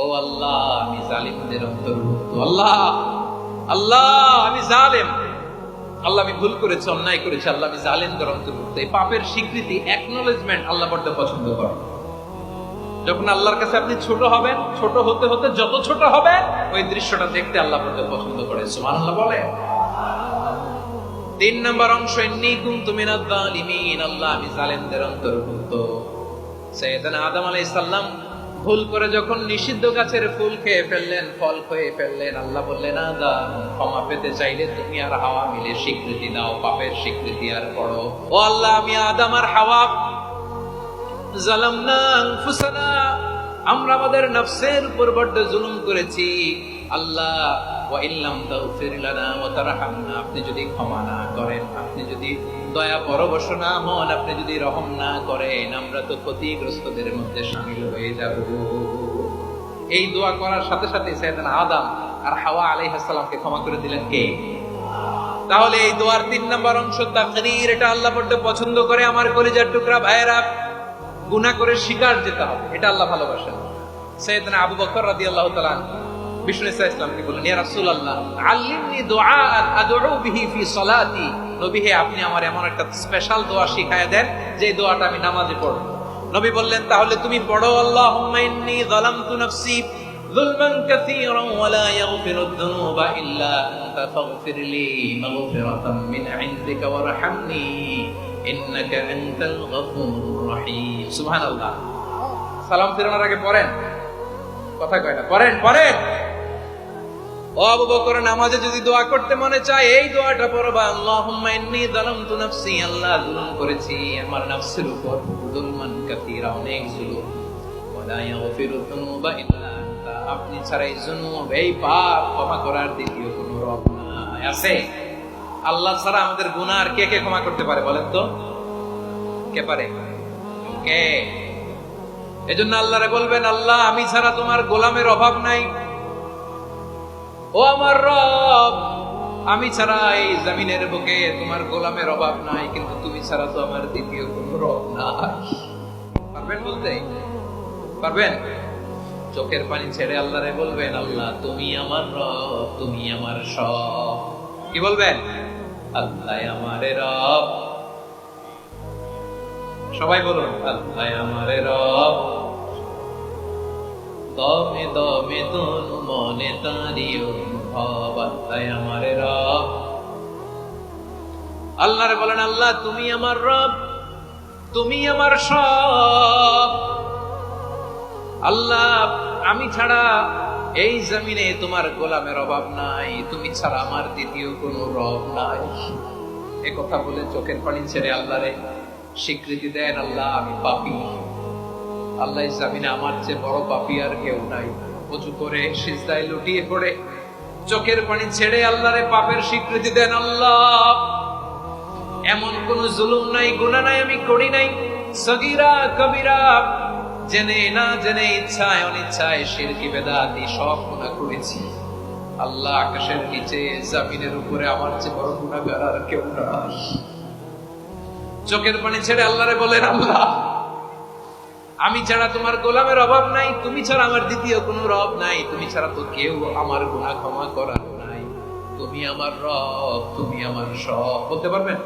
ও আল্লাহ, আমি জালিমদের অন্তর্ভুক্ত। আল্লাহ আল্লাহ, আমি জালেম। আল্লাহ, আমি ভুল করেছি, অন্যায় করেছি। আল্লাহ, আমি জালিমদের অন্তর্ভুক্ত। এই পাপের স্বীকৃতি, অ্যাকনলেজমেন্ট আল্লাহ বড্ড পছন্দ করেন। যখন আল্লাহর কাছে আপনি ছোট হবেন, ছোট হতে হতে যত ছোট হবেন, ওই দৃশ্যটা দেখতে আল্লাহ বড্ড পছন্দ করেন। সুবহানাল্লাহ বলে। 3 নম্বর অংশ, ইন্নী কুনতু মিনাজ জালিমিন। আল্লাহ, আমি জালেমদের অন্তর্ভুক্ত। সাইয়েদনা আদম আলাইহিস সালাম ভুল করে যখন নিষিদ্ধ গাছের ফুল খেয়ে ফেললেন, ফল খেয়ে ফেললেন, আল্লাহ বললেন, আদম, ক্ষমা পেতে চাইলে তুমি আর হাওয়া মিলে স্বীকৃতি দাও, পাপের স্বীকৃতি আর পড়ো। ও আল্লাহ, আমি আদম আর হাওয়া জালামনা আনফুসানা, আমরা আমাদের নফসের উপর বড্ড জুলুম করেছি। আল্লাহ, ওয়া ইল্লাম তাগফির লানা ওয়া তারহামনা, আপনি যদি ক্ষমা না করেন, আপনি যদি দয়া পরবশ না হন, আপনি যদি রহম না করেন, আমরা তো ক্ষতিগ্রস্তদের মধ্যে শামিল হয়ে যাব। এই দোয়া করার সাথে সাথে সাইয়েদনা আদম আর হাওয়া আলাইহিস সালামকে ক্ষমা করে দিলেন কে? তাহলে এই দোয়ার 3 নম্বর অংশ তাকরীর, এটা আল্লাহ বড্ড পছন্দ করে। আমার কলিজার টুকরা ভাইয়েরা, গুনাহ করে শিকার যেতে হবে, এটা আল্লাহ ভালোবাসেন। সাইয়েদনা আবু বকর রাদিয়াল্লাহু তাআলা বিষ্ণু ইসলামকে বললেন, ইয়া রাসূলুল্লাহ, আল্লিমনি দুআআন আদউ বিহি ফি সালাতি। নবী হে, আপনি আমার এমন একটা স্পেশাল দোয়া শিখায়া দেন যে দোয়াটা আমি নামাজে পড়ব। নবী বললেন, তাহলে তুমি পড়ো, আল্লাহুম্মা ইন্নী যালামতু নাফসি যুলমান কাসীরান ওয়া লা ইয়াগফিরুদ যুনুবা ইল্লা আনতা ফাগফিরলি মাগফিরাতাম মিন ইনদিকা ওয়ারহামনি ইন্নাকা আনতাল গফুরুর রহিম। সুবহানাল্লাহ। সালাম ফিরানোর আগে পড়েন, কথা কয় না, পড়েন পড়েন। ও আবু বকর, নামাজে যদি দোয়া করতে মনে চায়, এই দোয়াটা পড়বা, আল্লাহুম্মা ইন্নী যালামতু নাফসি, আল্লাহ জুলুম করেছি আমার নফসের উপর, যুলমান কাসীরা, অনেক জুলুম, ওয়া লা ইয়াগফিরুদ যুনুবা ইল্লা আনতা, আপনি ছাড়া এই জুনুব, এই পাপ ক্ষমা করার দ্বিতীয় কোনো রব নাই। আছে? আল্লাহ ছাড়া আমাদের গুনাহ কে কে ক্ষমা করতে পারে বলেন তো? কে পারে? কে? এজন্য আল্লাহরে বলবেন, আল্লাহ, আমি ছাড়া তোমার গোলামের অভাব নাই। ও আমার রব, আমি ছাড়া এই জমিনের বুকে তোমার গোলামের অভাব নাই, কিন্তু তুমি ছাড়া তো আমার দ্বিতীয় কোনো রব নাই। পারবেন বলতে? পারবেন? চোখের পানি ছেড়ে আল্লাহরে বলবেন, আল্লাহ, তুমি আমার রব, তুমি আমার সব। কি বলবেন? আল্লাহ আমারে রব। সবাই বলুন, আল্লাহ আমারে রব, দমে দমে তনু মনে তারি অনুভব, আল্লাহ আমারে রব। আল্লাহরে বলেন, আল্লাহ, তুমি আমার রব, তুমি আমার সব। আল্লাহ, আমি ছাড়া এই জমিনে তোমার গোলামের অভাব নাই, তুমি ছাড়া আমার দ্বিতীয় কোনো রব নাই। এ কথা বলে চোখের পানি ছেড়ে আল্লাহরে স্বীকৃতি দেন, আল্লাহ, আমি পাপী। আল্লাহ, জামিনে আমার চেয়ে বড় পাপী আর কেউ নাই। ওযু করে সিজদায় লুটিয়ে পড়ে চোখের পানি ছেড়ে আল্লাহরে পাপের স্বীকৃতি দেন, আল্লাহ, এমন কোন জুলুম নাই, গুনাহ নাই আমি করি নাই, সগীরা কবিরা, জেনে না জেনে, ইচ্ছায় অনিচ্ছায়, শিরকি বেদাতি সব গুনাহ করেছি। আল্লাহ, আকাশের নিচে জমিনের উপরে আমার চেয়ে বড় গুনাহগার আর কেউ নাই। চোখের পানি ছেড়ে আল্লাহরে বলেন, আল্লাহ, আমি ছাড়া তোমার গোলামের অভাব নাই, তুমি ছাড়া আমার দ্বিতীয় কোনো রব নাই, তুমি ছাড়া তো কেউ আমার গুনাহ ক্ষমা করার নাই, তুমি আমার রব, তুমি আমার সব। বলতে পারবেন?